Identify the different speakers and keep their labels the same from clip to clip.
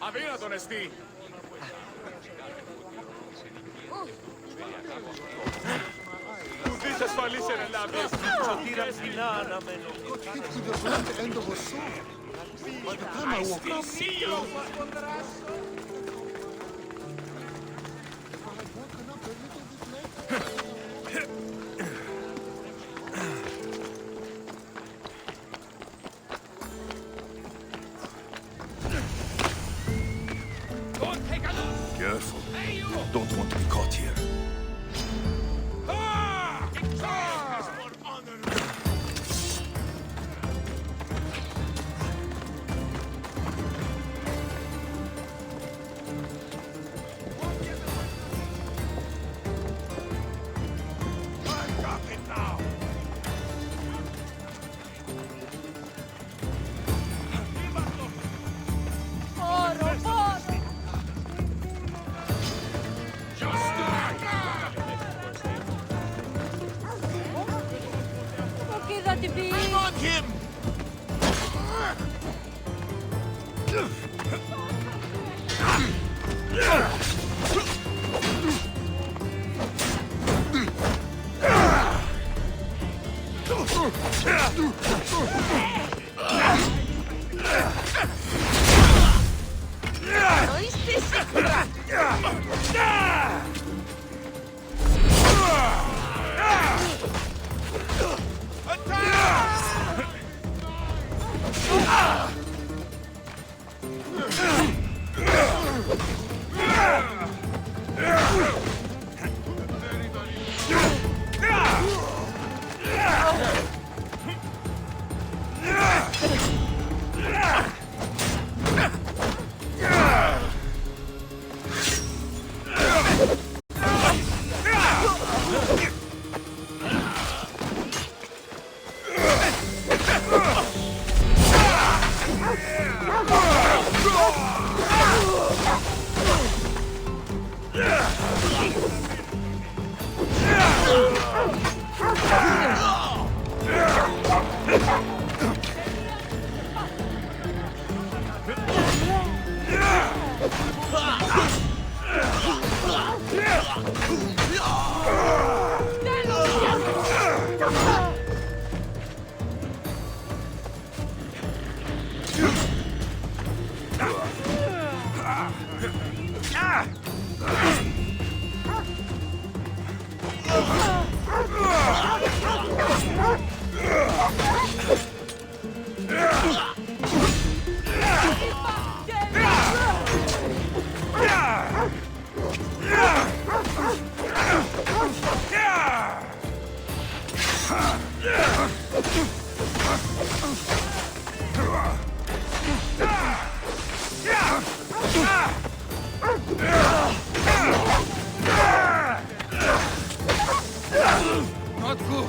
Speaker 1: Αδύνατον εστί. Ουδείς ασφαλής εν Ελλάδες.
Speaker 2: Σωτήρα κοινά αναμένω.
Speaker 3: Careful. Don't want to be caught here.
Speaker 4: I'm on him!
Speaker 3: Not good.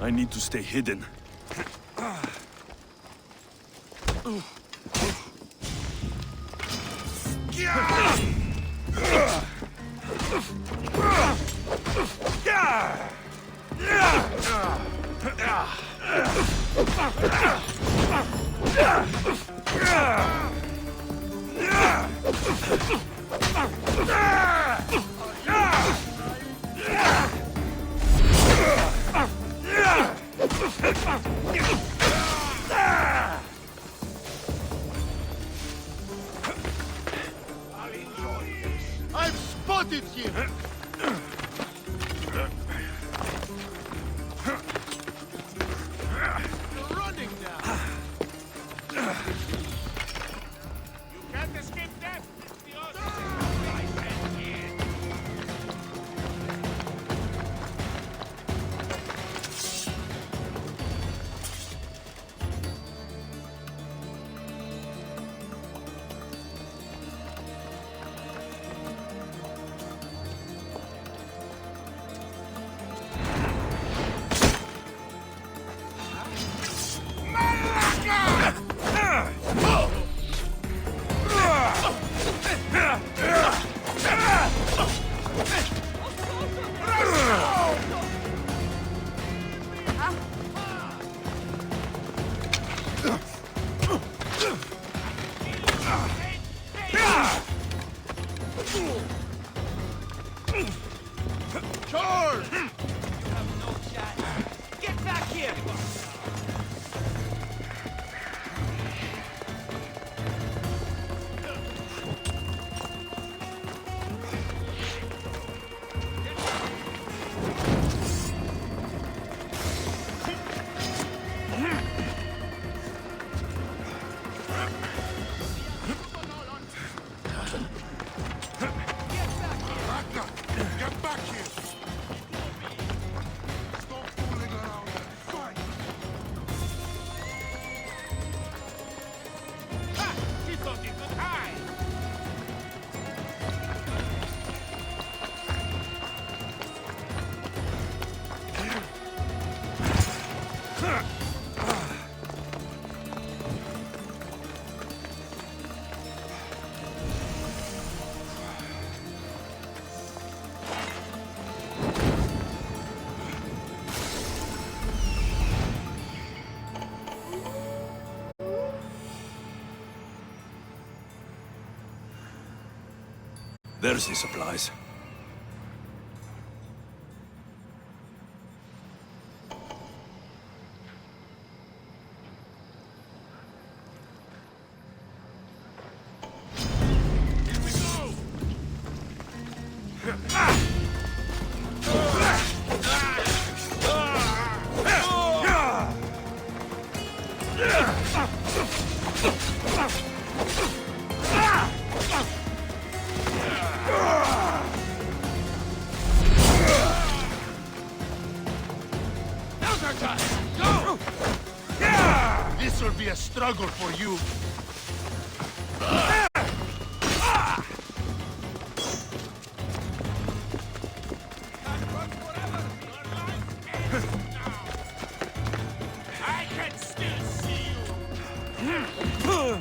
Speaker 3: I need to stay hidden.
Speaker 5: I've spotted him! You're running now!
Speaker 1: You can't escape death! It's the Odyssey! Nice and in.
Speaker 5: Charge!
Speaker 2: Get back here!
Speaker 5: Get back here! Stop fooling around and fight!
Speaker 1: Ha! He thought he could hide!
Speaker 3: There's the supplies.
Speaker 1: Here we go!
Speaker 5: Go! This will be a struggle for you.
Speaker 1: I can still see you!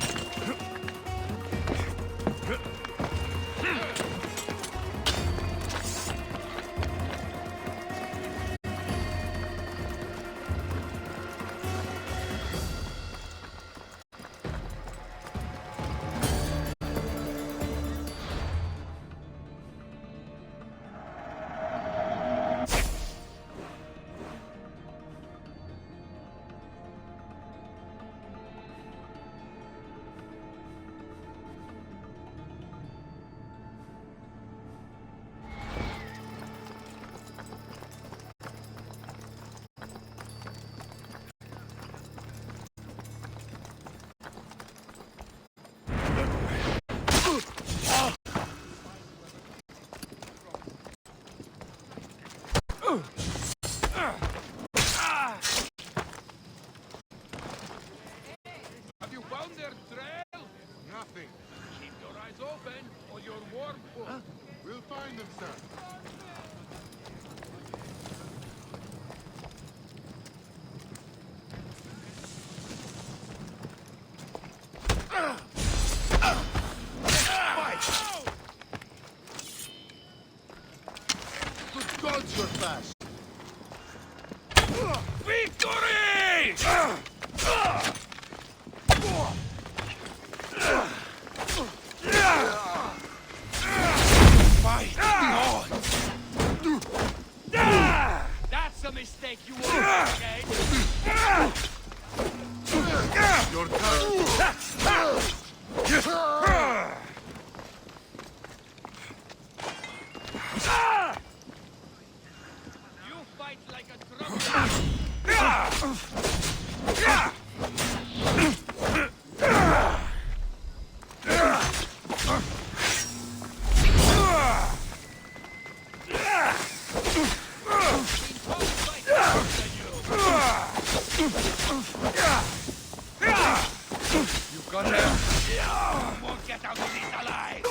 Speaker 5: Have you found their trail? Nothing. Keep your eyes open, or your warm foot. We'll find them, sir. Your turn. You fight like a drum. You got them. You won't get out of this alive.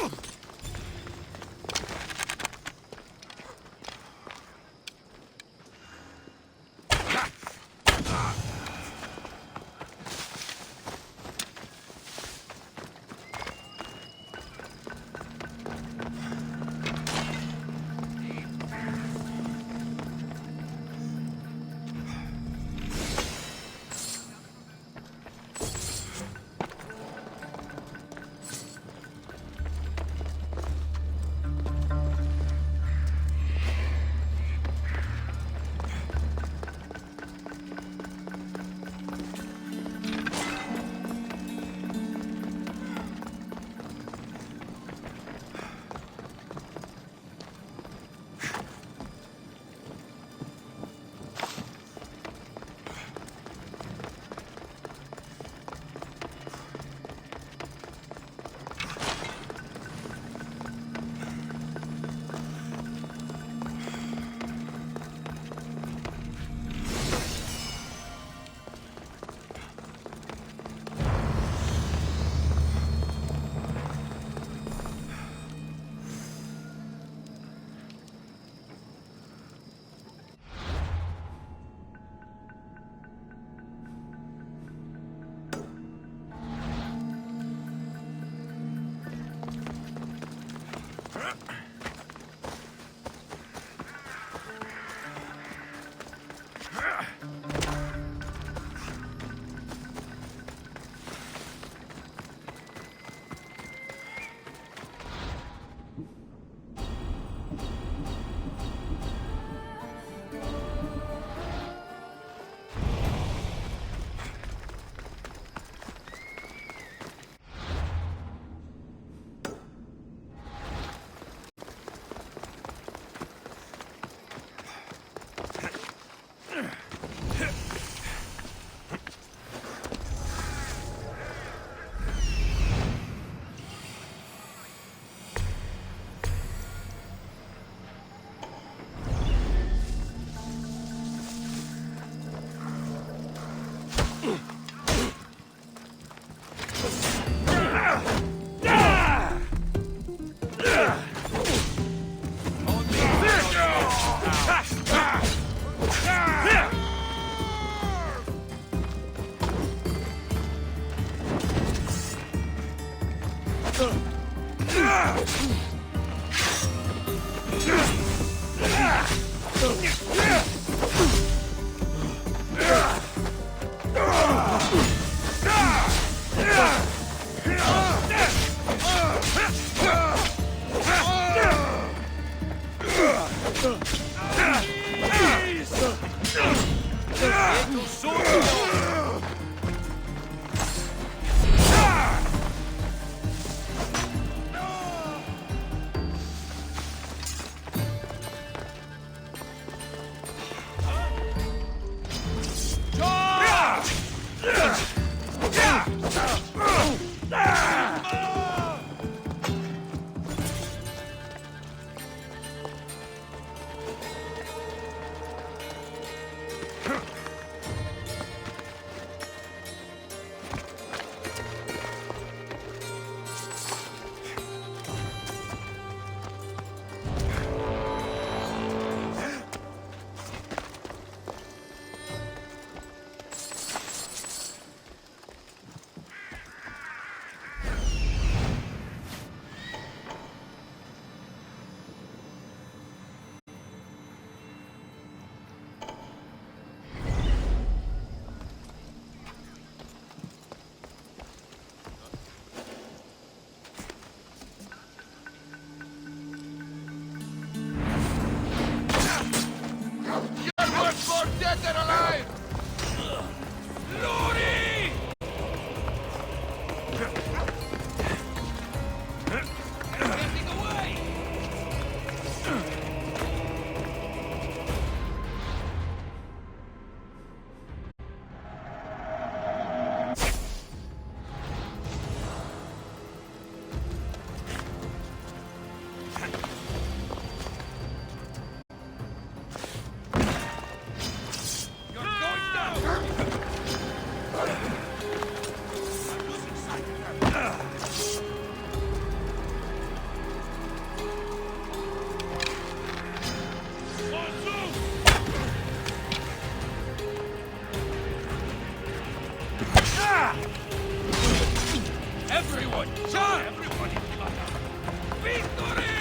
Speaker 5: Everyone, charge! Everybody, victory!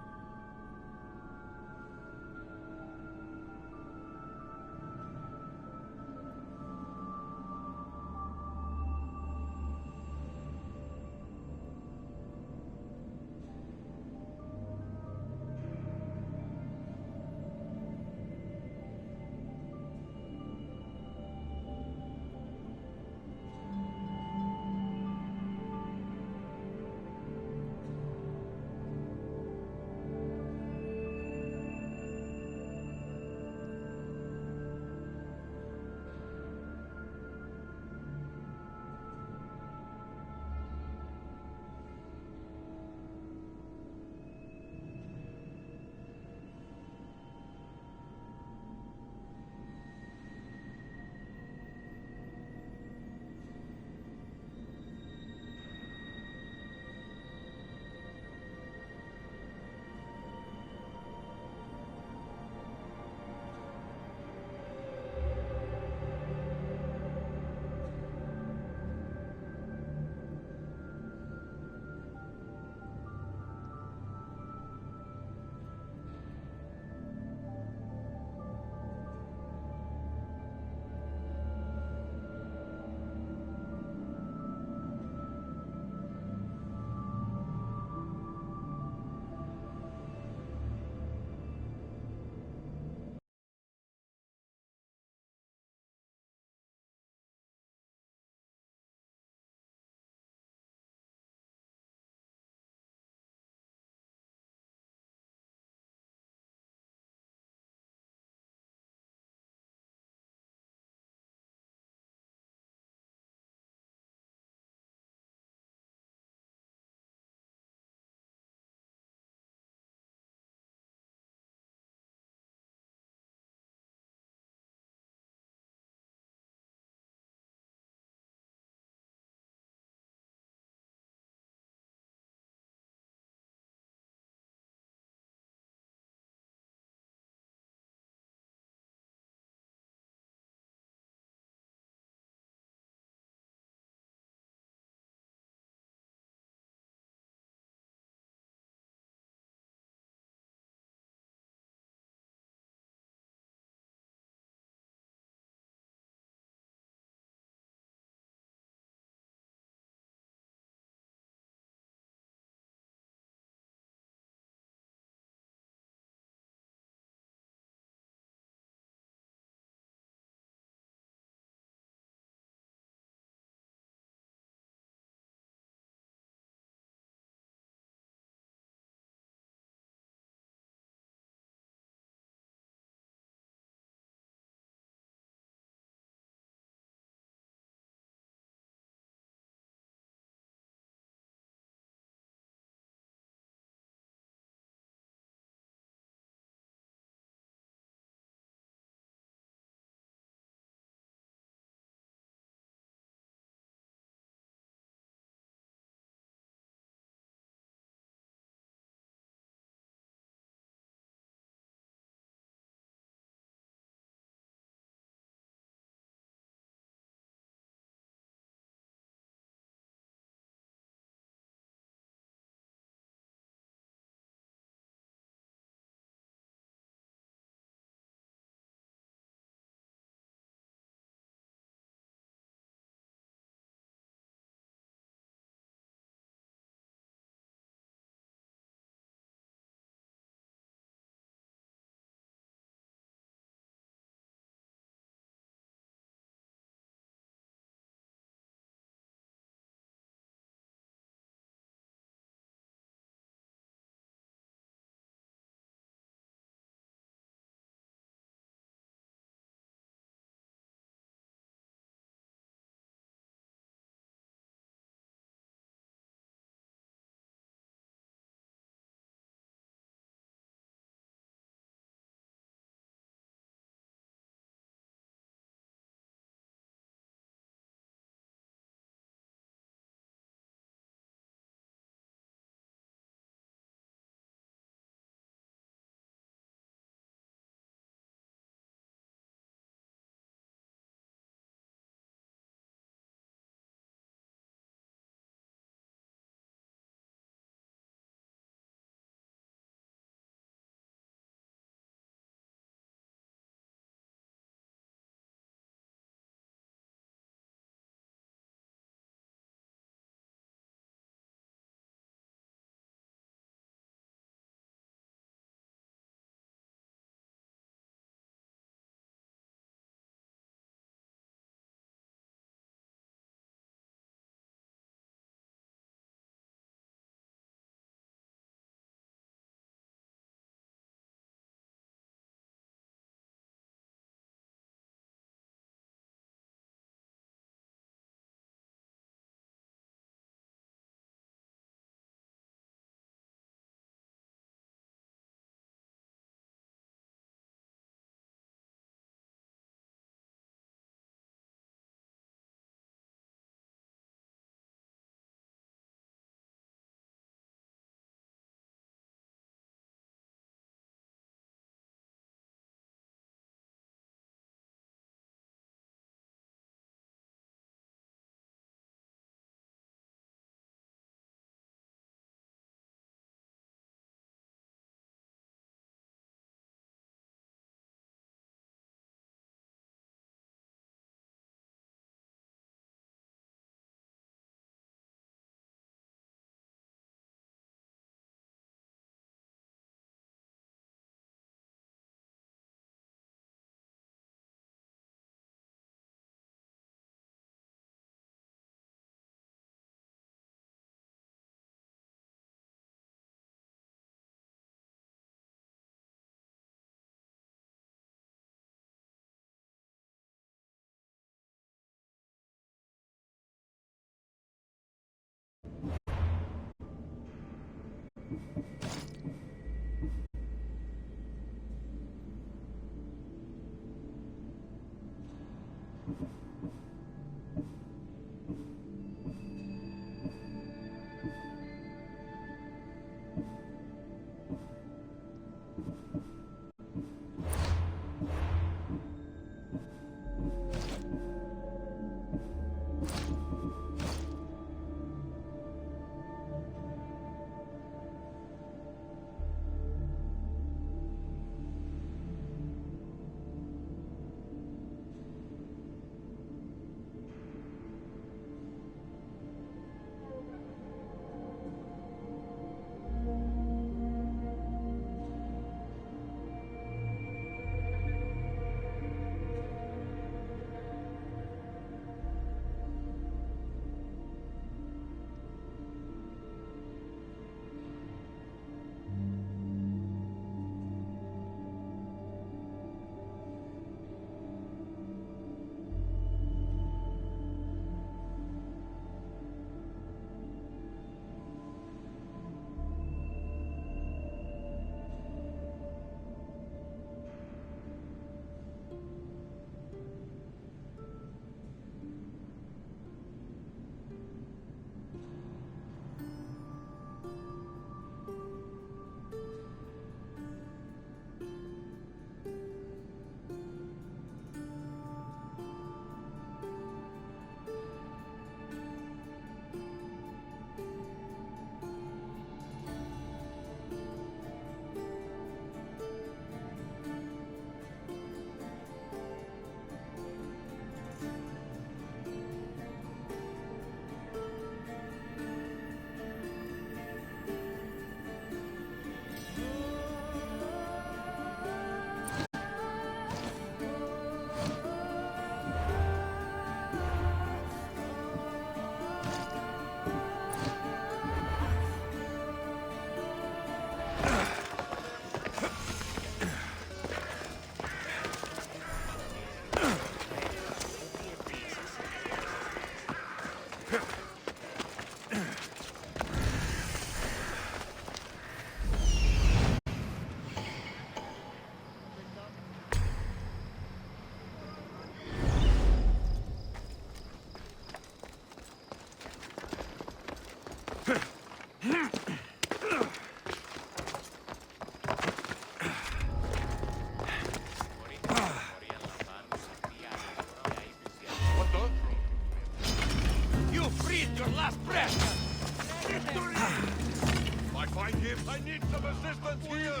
Speaker 5: Find him. I need some assistance here.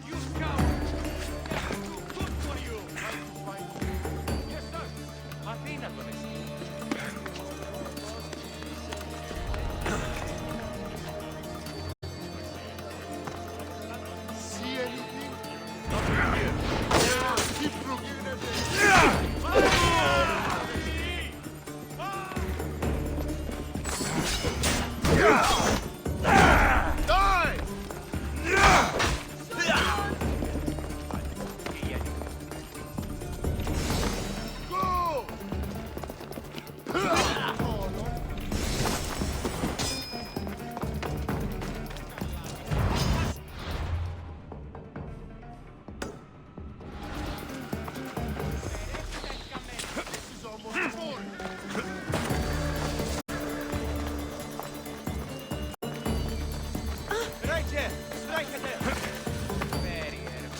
Speaker 5: You scout. Good for you. Yes, sir.
Speaker 2: Αθήνα τον εσύ.
Speaker 5: See anything? Nothing here. Keep looking.
Speaker 2: Τρέχε! Στρέχετε! Περίεργο.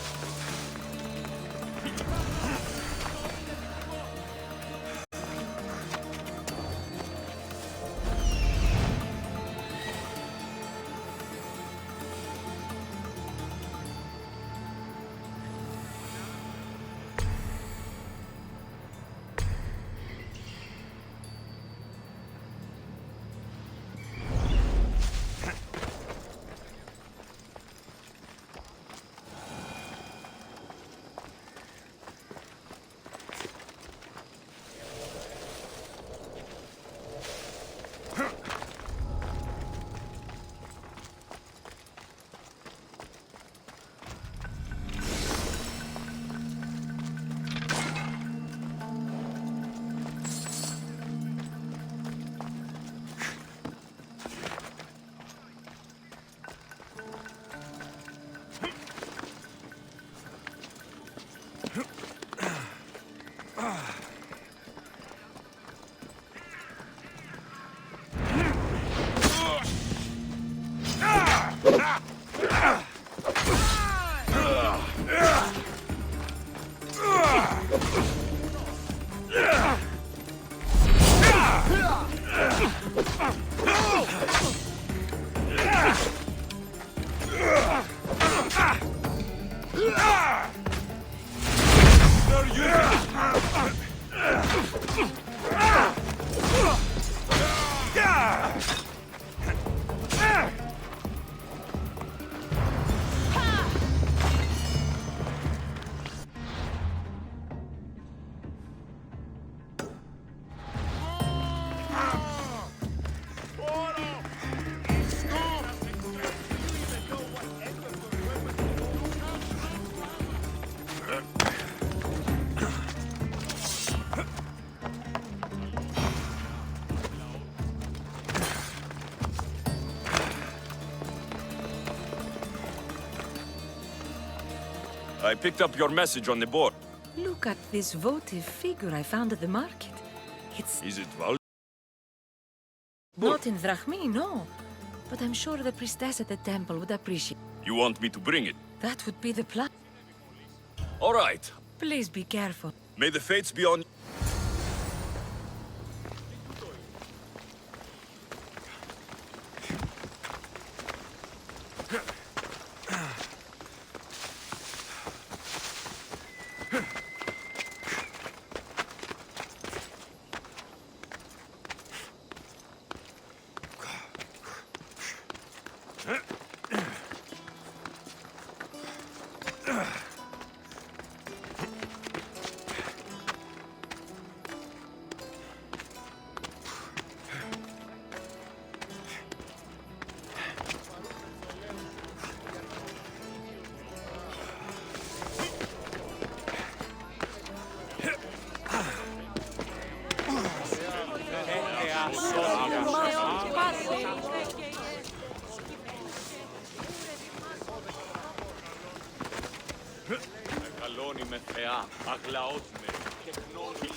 Speaker 3: I picked up your message on the board.
Speaker 4: Look at this votive figure I found at the market. It's
Speaker 3: Is it Val?
Speaker 4: not in drachmi, no. But I'm sure the priestess at the temple would appreciate.
Speaker 3: You want me to bring it?
Speaker 4: That would be the plan.
Speaker 3: All right.
Speaker 4: Please be careful.
Speaker 3: May the fates be on...
Speaker 2: Μεγαλώνει με θεά, αγλαός με, κεκνώνει.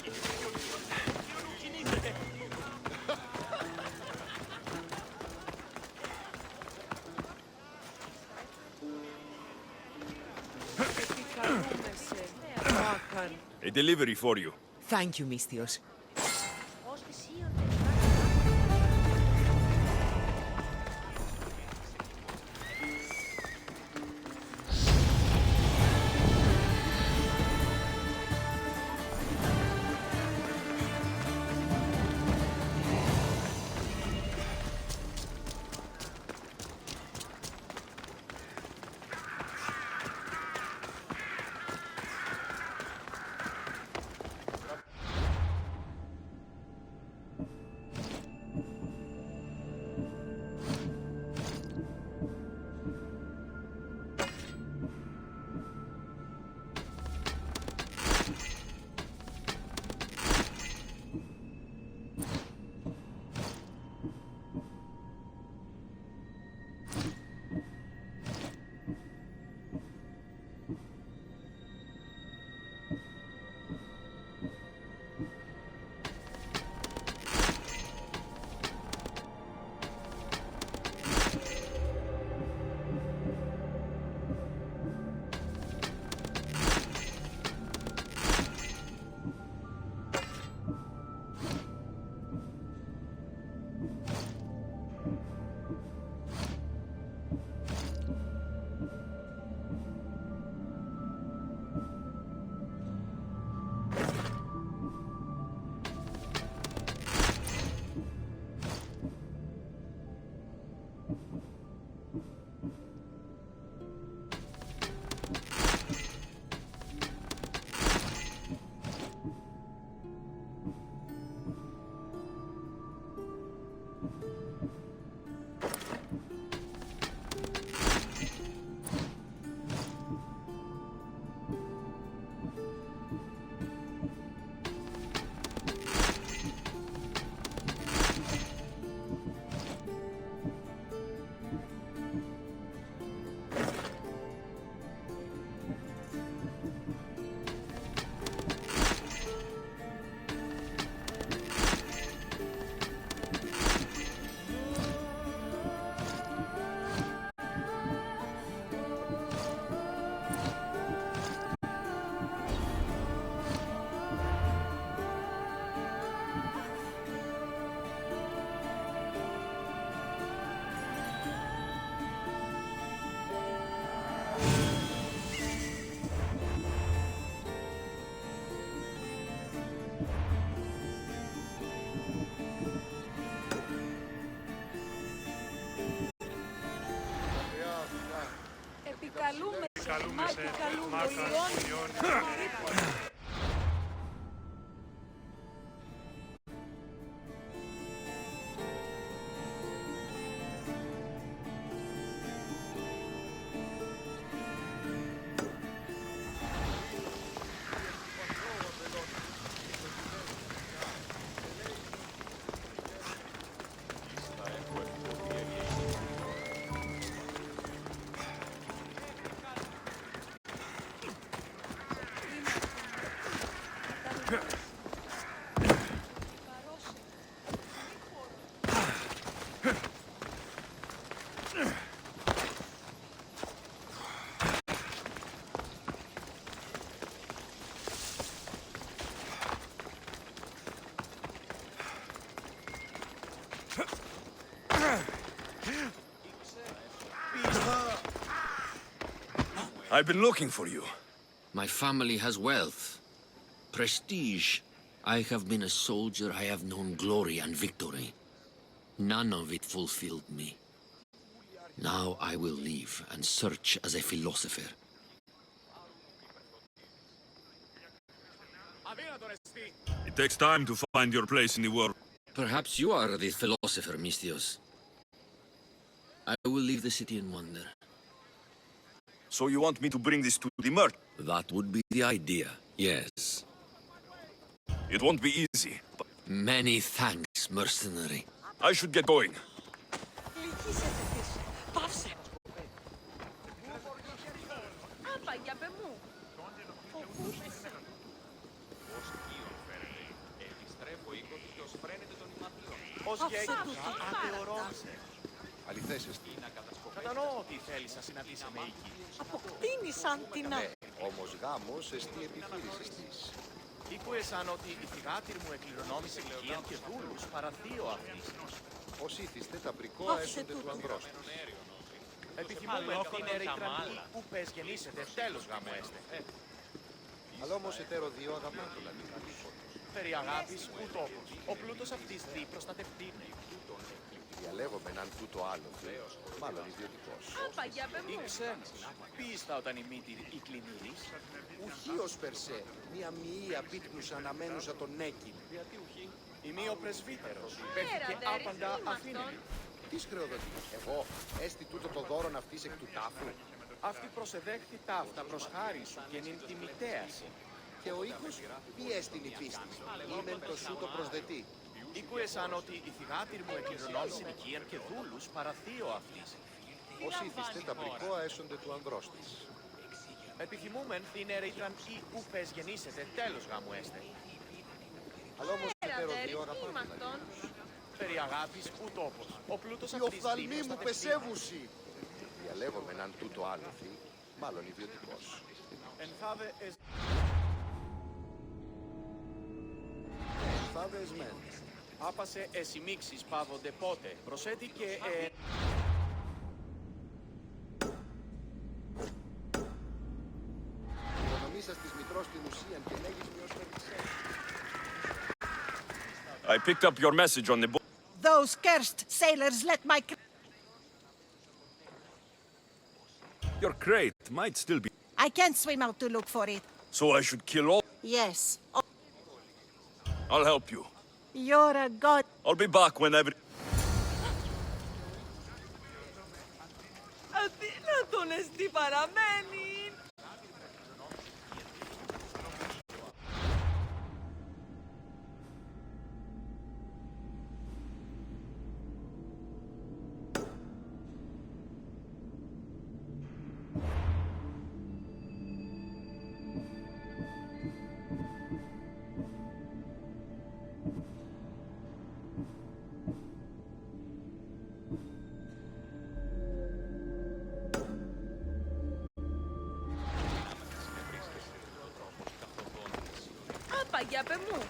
Speaker 3: A delivery for you.
Speaker 6: Thank you, Mystios.
Speaker 1: καλούμε σε μάκα Ιόνι.
Speaker 3: I've been looking for you.
Speaker 6: My family has wealth, prestige. I have been a soldier, I have known glory and victory. None of it fulfilled me. Now I will leave and search as a philosopher.
Speaker 3: It takes time to find your place in the world.
Speaker 6: Perhaps you are the philosopher, Mistios. I will leave the city and wander.
Speaker 3: So you want me to bring this to the merchant?
Speaker 6: That would be the idea, yes.
Speaker 3: It won't be easy, but
Speaker 6: Many thanks, mercenary.
Speaker 3: I should get going.
Speaker 4: Πάυσε! Απαγιάπε μου! Φοβούσαι!
Speaker 7: Ως γέγγος,
Speaker 4: ατεωρώνησε.
Speaker 7: αληθέσαι τι.
Speaker 8: Κατανοώ ότι θέλεις να συναντήσει με εκεί.
Speaker 4: Αποκτήνησαν την
Speaker 7: Ναι, όμως γάμος εστί επιχείρησης της.
Speaker 8: Ήκουεσαν ότι η θυγάτηρ μου εκληρονόμησε οικία και δούλους παραθείο αυτής.
Speaker 7: Ως ήθιστε τα πρικό
Speaker 4: Άφησε
Speaker 7: έσονται του
Speaker 4: τούτο.
Speaker 7: ανδρός της.
Speaker 8: Επιθυμούμε την ερητρανή που πες γεννήσετε, τέλος γάμο έστε.
Speaker 7: Αλλά όμως εταίρο δύο αγαπά τον αντίπαλο.
Speaker 8: Περί αγάπης ου τόπος. Ο πλούτος αυτής δι προστατευτεί.
Speaker 7: Διαλέγομαι έναν τούτο άλλο θέος, μάλλον ιδιωτικός.
Speaker 4: Απαγιάπε μου!
Speaker 8: Ήξε, πίστα όταν η μύτη η κλινήρης.
Speaker 7: Ουχίος περσέ, μία μοιή απίτνουσα αναμένουσα τον Νέκιν.
Speaker 8: Ημί ο πρεσβύτερος, υπέφηκε άπαντα Αθήνη.
Speaker 7: Τι σκρεοδοτεί, εγώ, έστι τούτο το δώρον αυτής εκ του τάφου.
Speaker 8: Αυτή προσεδέχθη ταύτα προς χάρη σου και νυν τη μητέαση.
Speaker 7: Και ο οίκος, τι έστειν η πίστη, ήμεν το σου το προσδετή.
Speaker 8: Ήκουεσαν ότι η θυγάτηρ μου εκληρονόμησε οικία και δούλους παραθείο αυτής.
Speaker 7: Ως ήθιστε τα πρικό έσονται του ανδρός της.
Speaker 8: Επιθυμούμεν την ερητρανή που πες γεννήσετε, τέλος γάμου έστε.
Speaker 7: Αλλά όμως εταίρο δύο αγαπά τον αντίπαλο.
Speaker 8: Περί αγάπης ου τόπος. Ο πλούτος
Speaker 7: Οι
Speaker 8: αυτής δι
Speaker 7: οφθαλμοί μου
Speaker 8: προστατευτεί.
Speaker 7: πεσεύουσι. Διαλέγομαι έναν τούτο άλλο θη, μάλλον ιδιωτικός.
Speaker 8: Ενθάβε εσ...
Speaker 7: Θάβε εσμέν.
Speaker 8: Άπασε εσημίξεις πάβονται πότε. Προσέτει και
Speaker 7: Προνομήσας της μητρός την ουσίαν και λέγεις μη ως περτισέ.
Speaker 3: I picked up your message on the boat.
Speaker 9: Those cursed sailors let my...
Speaker 3: Your crate might still be...
Speaker 9: I can't swim out to look for it.
Speaker 3: So I should kill all...
Speaker 9: Yes. Oh,
Speaker 3: I'll help you.
Speaker 9: you're a god.
Speaker 3: I'll be back whenever...
Speaker 4: Αδύνατον εστί παραμένει! Απαγιάπε μου!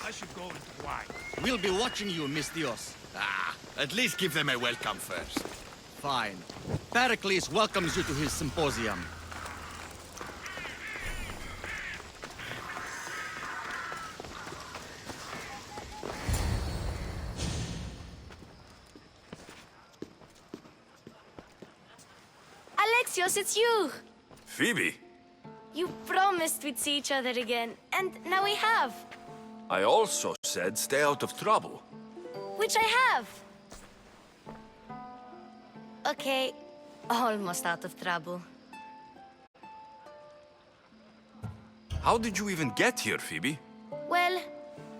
Speaker 1: I should go inquire.
Speaker 8: We'll be watching you, Misthios.
Speaker 7: At least give them a welcome first.
Speaker 8: Fine. Pericles welcomes you to his symposium.
Speaker 10: Alexios, it's you!
Speaker 3: Phoebe,
Speaker 10: You promised we'd see each other again, and now we have.
Speaker 3: I also said stay out of trouble.
Speaker 10: Which I have. Okay, almost out of trouble.
Speaker 3: How did you even get here, Phoebe?
Speaker 10: Well,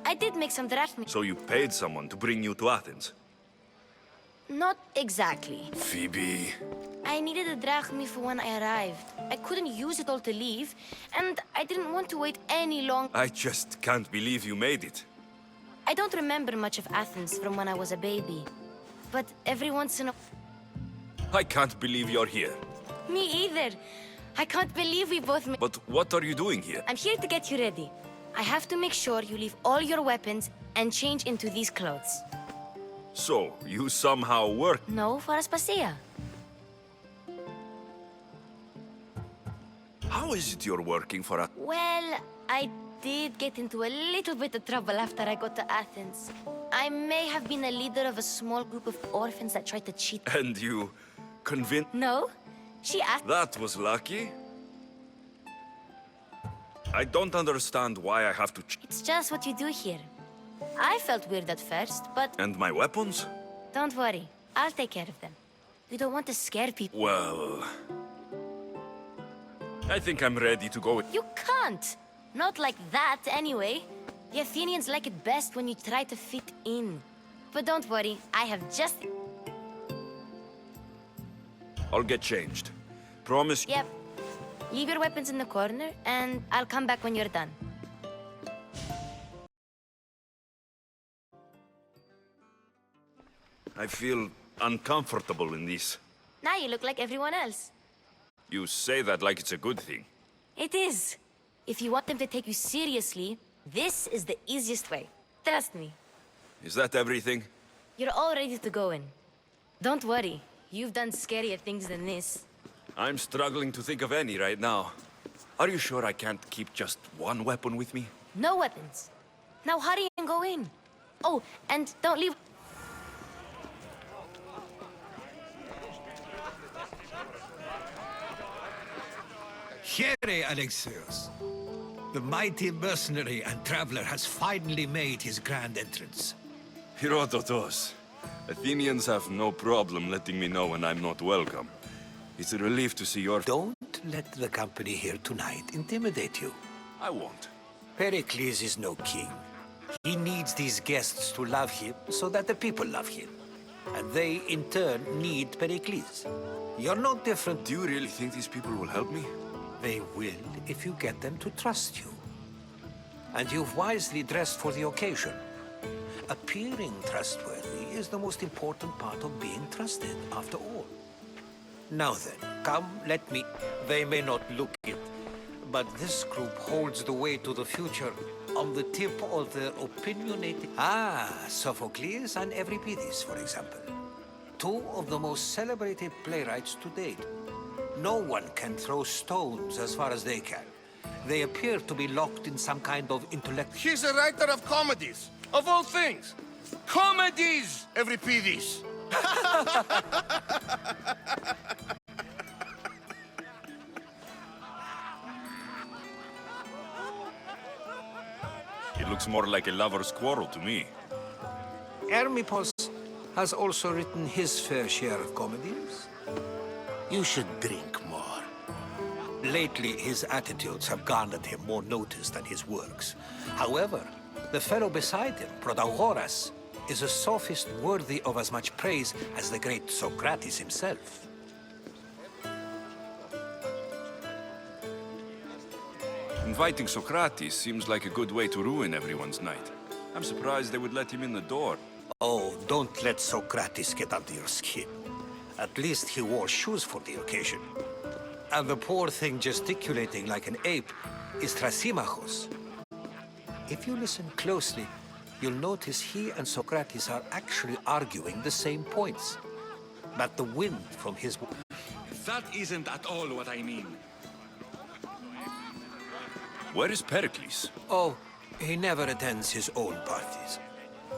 Speaker 10: I did make some drachma.
Speaker 3: So you paid someone to bring you to Athens?
Speaker 10: Not exactly.
Speaker 3: Phoebe...
Speaker 10: I needed a drachma for when I arrived. I couldn't use it all to leave, and I didn't want to wait any longer.
Speaker 3: I just can't believe you made it.
Speaker 10: I don't remember much of Athens from when I was a baby. But every once in a...
Speaker 3: I can't believe you're here.
Speaker 10: Me either. I can't believe we both...
Speaker 3: But what are you doing here?
Speaker 10: I'm here to get you ready. I have to make sure you leave all your weapons and change into these clothes.
Speaker 3: So, you somehow work...
Speaker 10: No, for Aspasia.
Speaker 3: How is it you're working for a...
Speaker 10: Well, I did get into a little bit of trouble after I got to Athens. I may have been a leader of a small group of orphans that tried to cheat.
Speaker 3: And you convinced...
Speaker 10: No, she asked...
Speaker 3: That was lucky. I don't understand why I have to...
Speaker 10: It's just what you do here. I felt weird at first, but...
Speaker 3: And my weapons?
Speaker 10: Don't worry, I'll take care of them. We don't want to scare people.
Speaker 3: Well... I think I'm ready to go.
Speaker 10: You can't! Not like that, anyway. The Athenians like it best when you try to fit in. But don't worry, I have just...
Speaker 3: I'll get changed. Promise?
Speaker 10: Yep. Leave your weapons in the corner, and I'll come back when you're done.
Speaker 3: I feel uncomfortable in this.
Speaker 10: Now you look like everyone else.
Speaker 3: You say that like it's a good thing.
Speaker 10: It is. If you want them to take you seriously, this is the easiest way. Trust me.
Speaker 3: Is that everything?
Speaker 10: You're all ready to go in. Don't worry. You've done scarier things than this.
Speaker 3: I'm struggling to think of any right now. Are you sure I can't keep just one weapon with me?
Speaker 10: No weapons. Now hurry and go in. Oh, and don't leave...
Speaker 11: Here, Alexios. The mighty mercenary and traveler has finally made his grand entrance.
Speaker 3: Herodotos. Athenians have no problem letting me know when I'm not welcome. It's a relief to see your...
Speaker 11: Don't let the company here tonight intimidate you.
Speaker 3: I won't.
Speaker 11: Pericles is no king. He needs these guests to love him so that the people love him. And they, in turn, need Pericles. You're no different.
Speaker 3: Do you really think these people will help me?
Speaker 11: They will if you get them to trust you. And you've wisely dressed for the occasion. Appearing trustworthy is the most important part of being trusted, after all. Now then, come, let me... They may not look it, but this group holds the way to the future on the tip of their opinionated... Sophocles and Euripides, for example. Two of the most celebrated playwrights to date. No one can throw stones as far as they can. They appear to be locked in some kind of intellect...
Speaker 7: He's a writer of comedies, of all things. Comedies, Euripides.
Speaker 3: It looks more like a lover's quarrel to me.
Speaker 11: Hermippos has also written his fair share of comedies. You should drink more. Lately, his attitudes have garnered him more notice than his works. However, the fellow beside him, Protagoras, is a sophist worthy of as much praise as the great Socrates himself.
Speaker 3: Inviting Socrates seems like a good way to ruin everyone's night. I'm surprised they would let him in the door.
Speaker 11: Oh, don't let Socrates get under your skin. At least he wore shoes for the occasion. And the poor thing gesticulating like an ape is Thrasymachos. If you listen closely, you'll notice he and Socrates are actually arguing the same points. But the wind from his...
Speaker 3: That isn't at all what I mean. Where is Pericles?
Speaker 11: Oh, he never attends his own parties.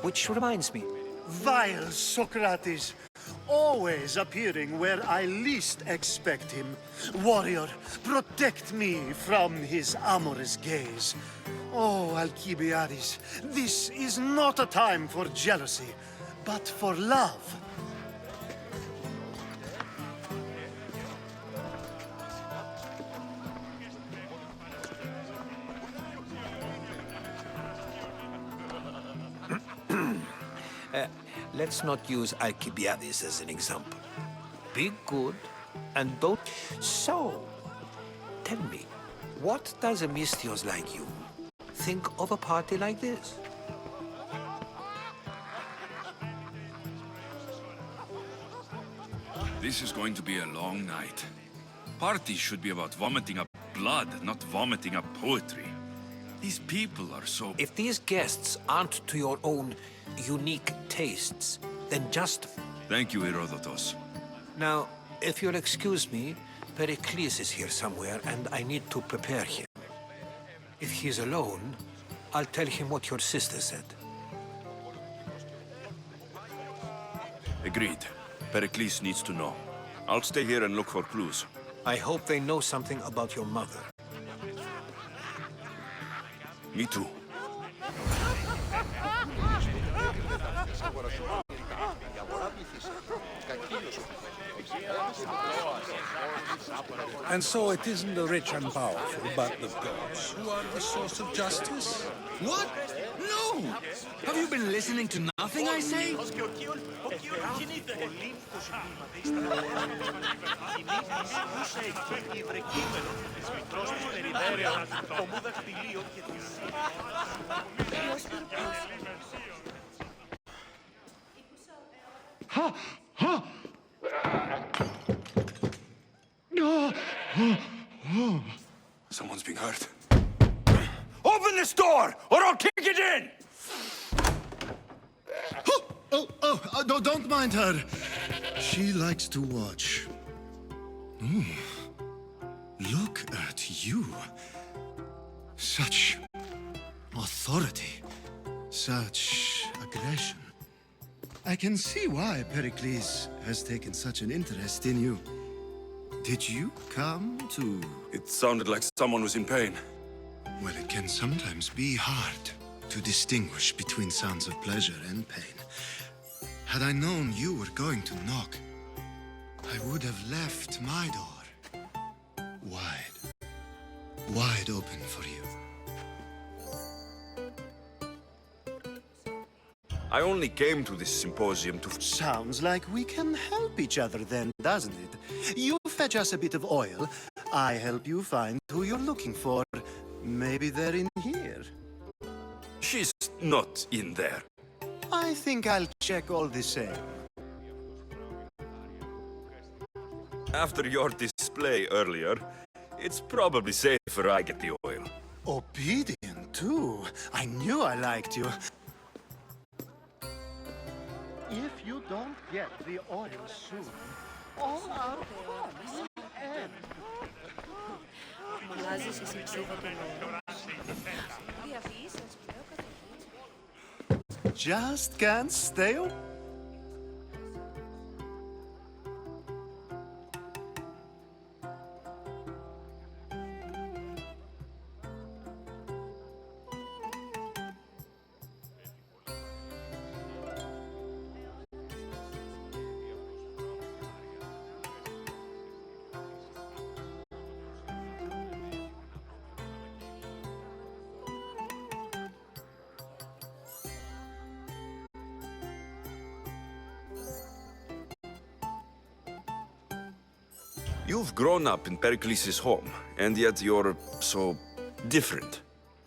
Speaker 11: Which reminds me,
Speaker 12: Vile Socrates, always appearing where I least expect him. Warrior, protect me from his amorous gaze. Oh, Alcibiades, this is not a time for jealousy, but for love.
Speaker 11: let's not use Alcibiades as an example. Be good and don't... So, tell me, what does a Mystios like you think of a party like this?
Speaker 3: This is going to be a long night. Parties should be about vomiting up blood, not vomiting up poetry. These people are so...
Speaker 11: If these guests aren't to your own unique tastes, then just...
Speaker 3: Thank you, Herodotus.
Speaker 11: Now, if you'll excuse me, Pericles is here somewhere, and I need to prepare him. If he's alone, I'll tell him what your sister said.
Speaker 3: Agreed. Pericles needs to know. I'll stay here and look for clues.
Speaker 11: I hope they know something about your mother.
Speaker 3: Me too.
Speaker 13: And so it isn't the rich and powerful, but the gods who are the source of justice?
Speaker 14: What? No! Have you been listening to nothing I say?
Speaker 3: Ha! Ha! Someone's being hurt. Open this door, or I'll kick it in!
Speaker 12: Don't mind her. She likes to watch. Look at you. Such authority. Such aggression. I can see why Pericles has taken such an interest in you. Did you come to...
Speaker 3: It sounded like someone was in pain.
Speaker 12: Well, it can sometimes be hard to distinguish between sounds of pleasure and pain. Had I known you were going to knock, I would have left my door wide open for you.
Speaker 3: I only came to this symposium to...
Speaker 12: Sounds like we can help each other then, doesn't it? You fetch us a bit of oil, I help you find who you're looking for. Maybe they're in here.
Speaker 3: She's not in there.
Speaker 12: I think I'll check all the same.
Speaker 3: After your display earlier, it's probably safer I get the oil.
Speaker 12: Obedient, too. I knew I liked you. If you don't get the oil soon, all our plans will end. Just can't stay away.
Speaker 3: You've grown up in Pericles' home, and yet you're so different.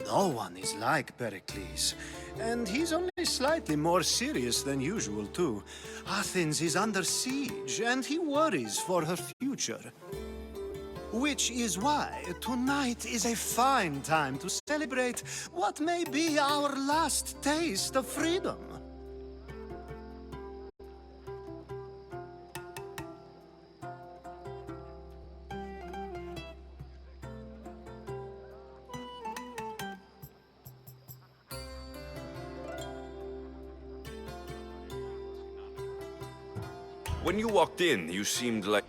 Speaker 12: No one is like Pericles, and he's only slightly more serious than usual, too. Athens is under siege, and he worries for her future. Which is why tonight is a fine time to celebrate what may be our last taste of freedom.
Speaker 3: When you walked in, you seemed like...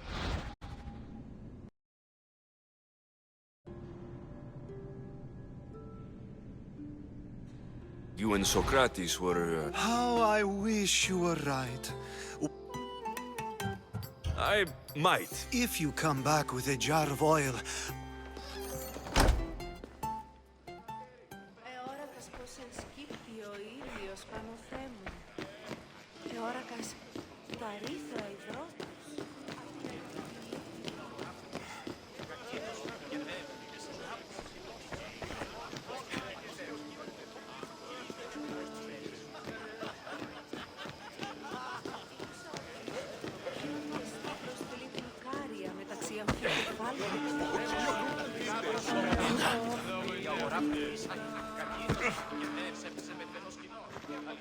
Speaker 3: You and Socrates were...
Speaker 12: How I wish you were right.
Speaker 3: I might.
Speaker 12: If you come back with a jar of oil,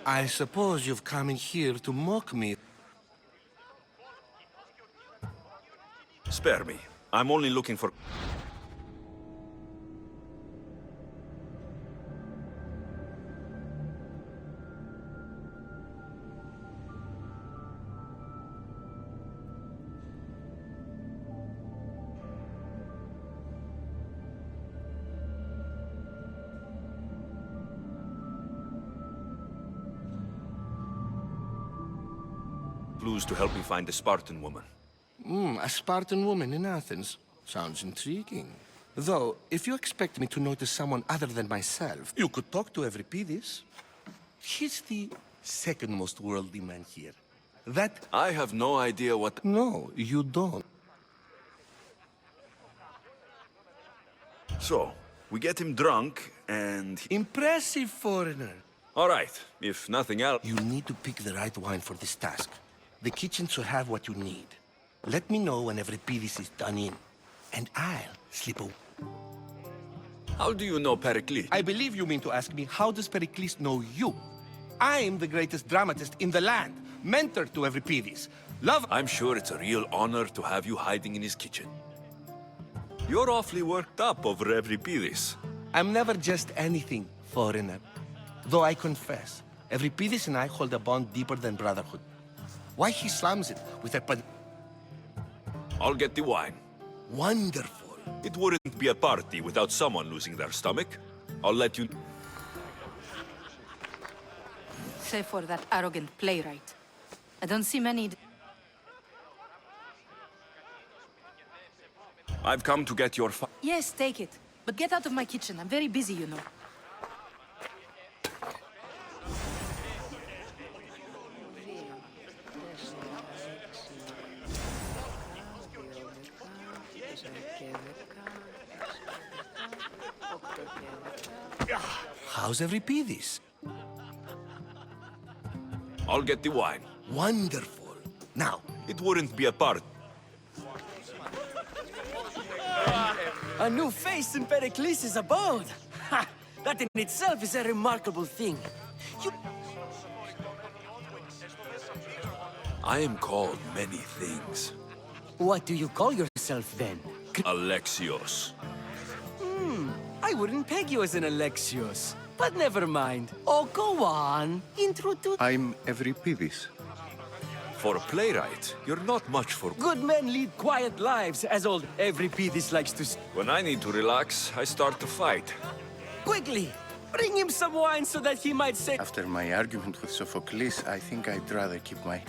Speaker 7: I suppose you've come in here to mock me.
Speaker 3: Spare me. I'm only looking for... clues to help me find a Spartan woman.
Speaker 7: A Spartan woman in Athens. Sounds intriguing. Though, if you expect me to notice someone other than myself, you could talk to Euripides. He's the second most worldly man here. That...
Speaker 3: I have no idea what...
Speaker 7: No, you don't.
Speaker 3: So, we get him drunk, and...
Speaker 7: Impressive, foreigner.
Speaker 3: All right, if nothing else...
Speaker 7: You need to pick the right wine for this task. The kitchen should have what you need. Let me know when Euripides is done in, and I'll slip away.
Speaker 3: How do you know Pericles?
Speaker 7: I believe you mean to ask me, how does Pericles know you? I'm the greatest dramatist in the land, mentor to Euripides. Love...
Speaker 3: I'm sure it's a real honor to have you hiding in his kitchen. You're awfully worked up over Euripides.
Speaker 7: I'm never just anything, foreigner. Though I confess, Euripides and I hold a bond deeper than brotherhood. Why he slams it with a...
Speaker 3: I'll get the wine.
Speaker 7: Wonderful.
Speaker 3: It wouldn't be a party without someone losing their stomach. I'll let you...
Speaker 4: Save for that arrogant playwright. I don't see many...
Speaker 3: I've come to get your...
Speaker 4: Yes, take it. But get out of my kitchen. I'm very busy, you know.
Speaker 7: How's Euripides?
Speaker 3: I'll get the wine.
Speaker 7: Wonderful. Now,
Speaker 3: it wouldn't be a party.
Speaker 15: A new face in Pericles' abode. Ha! That in itself is a remarkable thing.
Speaker 3: I am called many things.
Speaker 15: What do you call yourself then?
Speaker 3: Alexios.
Speaker 15: I wouldn't peg you as an Alexios. But never mind. Oh, go on. Introduce...
Speaker 16: I'm Euripides.
Speaker 3: For a playwright, you're not much for...
Speaker 15: Good men lead quiet lives, as old Euripides likes to say.
Speaker 3: When I need to relax, I start to fight.
Speaker 15: Quickly! Bring him some wine so that he might say...
Speaker 16: After my argument with Sophocles, I think I'd rather keep my...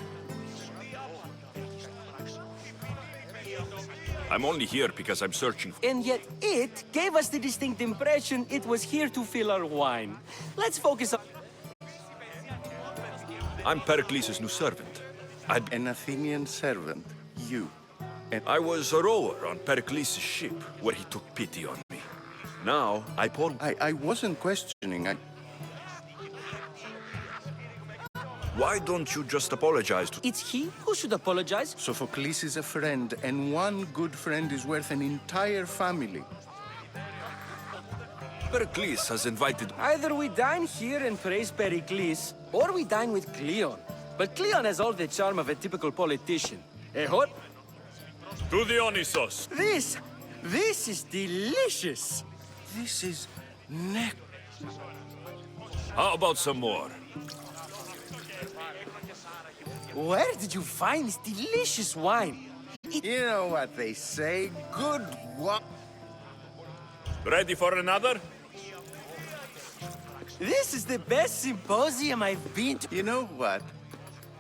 Speaker 3: I'm only here because I'm searching for...
Speaker 15: And yet it gave us the distinct impression it was here to fill our wine. Let's focus on...
Speaker 3: I'm Pericles' new servant.
Speaker 16: An Athenian servant. You. And
Speaker 3: I was a rower on Pericles' ship, where he took pity on me. Now, I pour...
Speaker 16: I wasn't questioning.
Speaker 3: Why don't you just apologize to...
Speaker 15: It's he who should apologize.
Speaker 16: Sophocles is a friend, and one good friend is worth an entire family.
Speaker 3: Pericles has invited...
Speaker 15: Either we dine here and praise Pericles, or we dine with Cleon. But Cleon has all the charm of a typical politician. Eh, what?
Speaker 3: To Dionysos!
Speaker 15: This is delicious!
Speaker 16: This is neck.
Speaker 3: How about some more?
Speaker 15: Where did you find this delicious wine?
Speaker 16: You know what they say, good wine.
Speaker 3: Ready for another?
Speaker 15: This is the best symposium I've been to.
Speaker 16: You know what?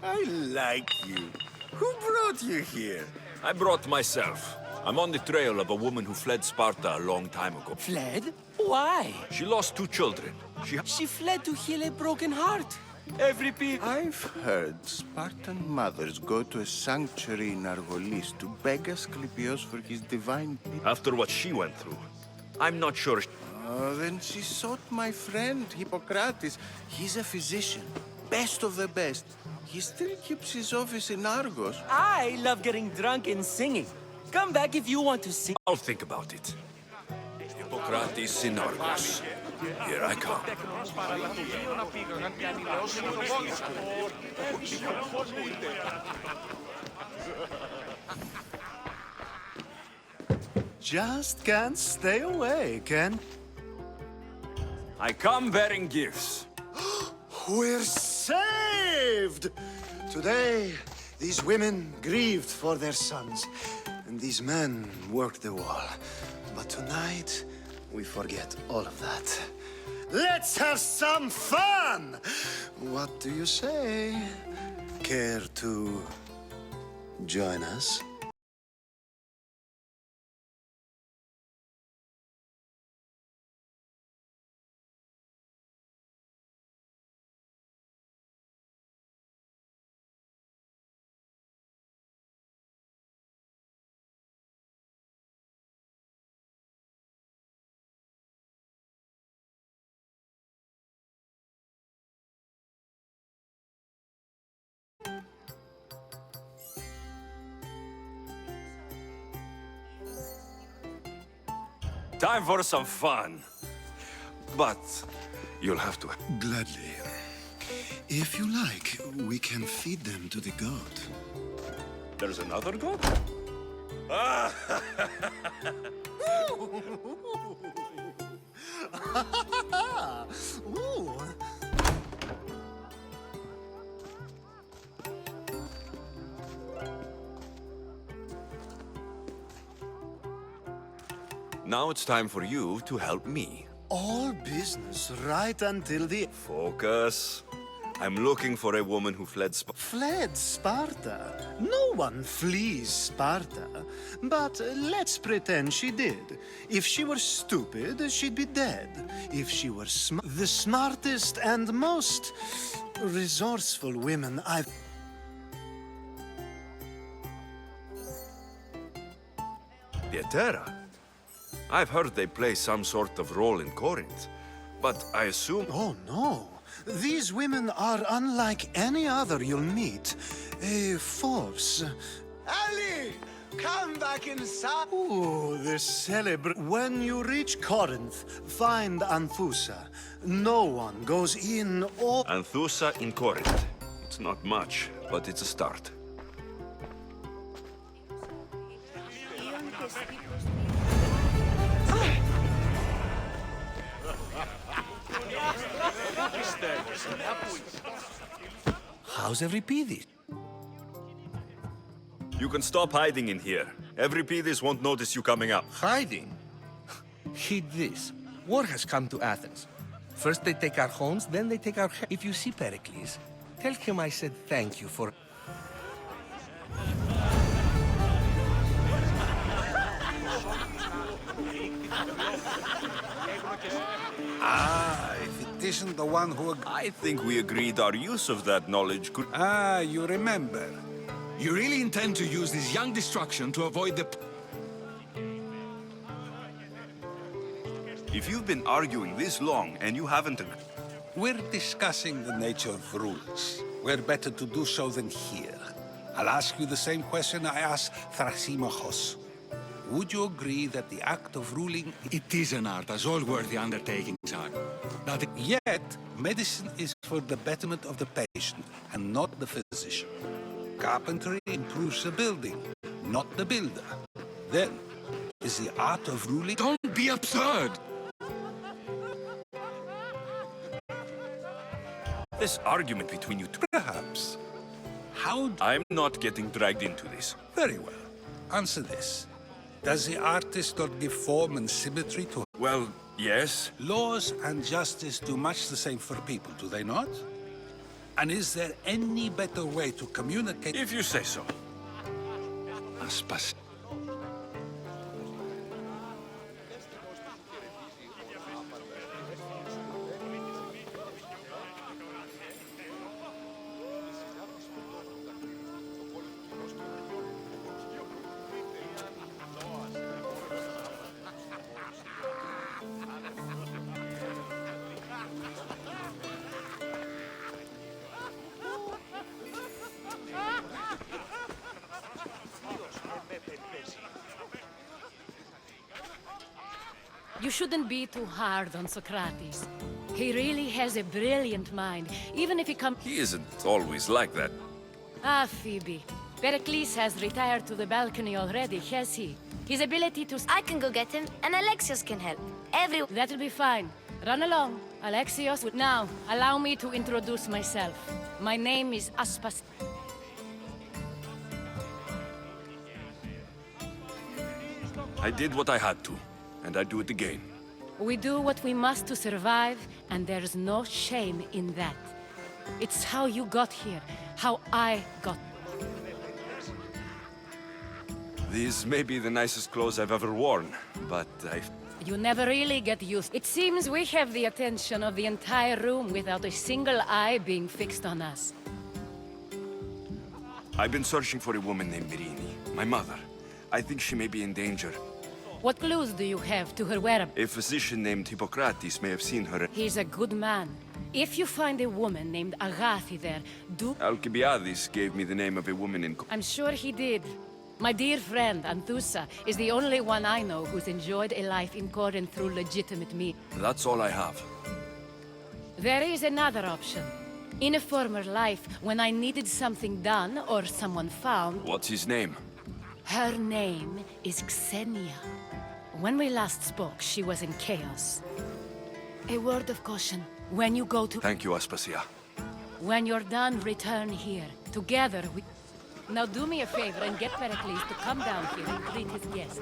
Speaker 16: I like you. Who brought you here?
Speaker 3: I brought myself. I'm on the trail of a woman who fled Sparta a long time ago.
Speaker 15: Fled? Why?
Speaker 3: She lost 2 children.
Speaker 15: She fled to heal a broken heart. Every people...
Speaker 16: I've heard Spartan mothers go to a sanctuary in Argolis to beg Asclepios for his divine...
Speaker 3: After what she went through, I'm not sure...
Speaker 16: Oh, then she sought my friend, Hippocrates. He's a physician, best of the best. He still keeps his office in Argos.
Speaker 15: I love getting drunk and singing. Come back if you want to sing.
Speaker 3: I'll think about it. Hippocrates in Argos. Here I come.
Speaker 12: Just can't stay away, Ken.
Speaker 3: I come bearing gifts.
Speaker 12: We're saved! Today, these women grieved for their sons, and these men worked the wall. But tonight, we forget all of that. Let's have some fun! What do you say? Care to join us?
Speaker 3: Time for some fun. But you'll have to...
Speaker 12: Gladly. If you like, we can feed them to the god.
Speaker 3: There's another god?
Speaker 12: Ooh.
Speaker 3: Now it's time for you to help me.
Speaker 12: All business right until the...
Speaker 3: Focus. I'm looking for a woman who fled
Speaker 12: Fled Sparta? No one flees Sparta. But let's pretend she did. If she were stupid, she'd be dead. If she were the smartest and most resourceful women I've...
Speaker 3: Pietera. I've heard they play some sort of role in Corinth, but I assume...
Speaker 12: Oh, no. These women are unlike any other you'll meet. A force. Ali! Come back inside! Ooh, the When you reach Corinth, find Anthusa. No one goes in or...
Speaker 3: Anthusa in Corinth. It's not much, but it's a start.
Speaker 7: How's Euripides?
Speaker 3: You can stop hiding in here. Euripides won't notice you coming up.
Speaker 7: Hiding? Heed this. War has come to Athens. First they take our homes, then they take our... If you see Pericles, tell him I said thank you for...
Speaker 13: If it isn't the one who...
Speaker 3: I think we agreed our use of that knowledge could...
Speaker 13: You remember.
Speaker 14: You really intend to use this young destruction to avoid the...
Speaker 3: If you've been arguing this long and you haven't...
Speaker 13: We're discussing the nature of rules. where better to do so than here? I'll ask you the same question I asked Thrasymachos. Would you agree that the act of ruling...
Speaker 14: It is an art, as all worthy undertakings are. That
Speaker 13: Yet, medicine is for the betterment of the patient, and not the physician. Carpentry improves the building, not the builder. Then, is the art of ruling...
Speaker 14: Don't be absurd!
Speaker 3: This argument between you two...
Speaker 13: Perhaps. How...
Speaker 3: I'm not getting dragged into this.
Speaker 13: Very well. Answer this. Does the artist not give form and symmetry to...
Speaker 3: Well, yes.
Speaker 13: Laws and justice do much the same for people, do they not? And is there any better way to communicate...
Speaker 3: If you say so.
Speaker 13: Aspas.
Speaker 17: You shouldn't be too hard on Socrates. He really has a brilliant mind, even if he comes...
Speaker 3: He isn't always like that.
Speaker 17: Ah, Phoebe. Pericles has retired to the balcony already, has he? His ability to...
Speaker 10: I can go get him, and Alexios can help.
Speaker 17: That'll be fine. Run along. Alexios would... Now, allow me to introduce myself. My name is Aspas...
Speaker 3: I did what I had to, and I'd do it again.
Speaker 17: We do what we must to survive, and there's no shame in that. It's how you got here, how I got...
Speaker 3: These may be the nicest clothes I've ever worn, but
Speaker 17: You never really get used. It seems we have the attention of the entire room without a single eye being fixed on us.
Speaker 3: I've been searching for a woman named Mirini, my mother. I think she may be in danger.
Speaker 17: What clues do you have to her whereabouts?
Speaker 3: A physician named Hippocrates may have seen her.
Speaker 17: He's a good man. If you find a woman named Agathi there, do...
Speaker 3: Alcibiades gave me the name of a woman in...
Speaker 17: I'm sure he did. My dear friend, Anthusa, is the only one I know who's enjoyed a life in Corinth through legitimate means.
Speaker 3: That's all I have.
Speaker 17: There is another option. In a former life, when I needed something done or someone found...
Speaker 3: What's his name?
Speaker 17: Her name is Xenia. When we last spoke, she was in chaos. A word of caution. When you go to...
Speaker 3: Thank you, Aspasia.
Speaker 17: When you're done, return here. Together we... Now do me a favor and get Pericles to come down here and greet his guests.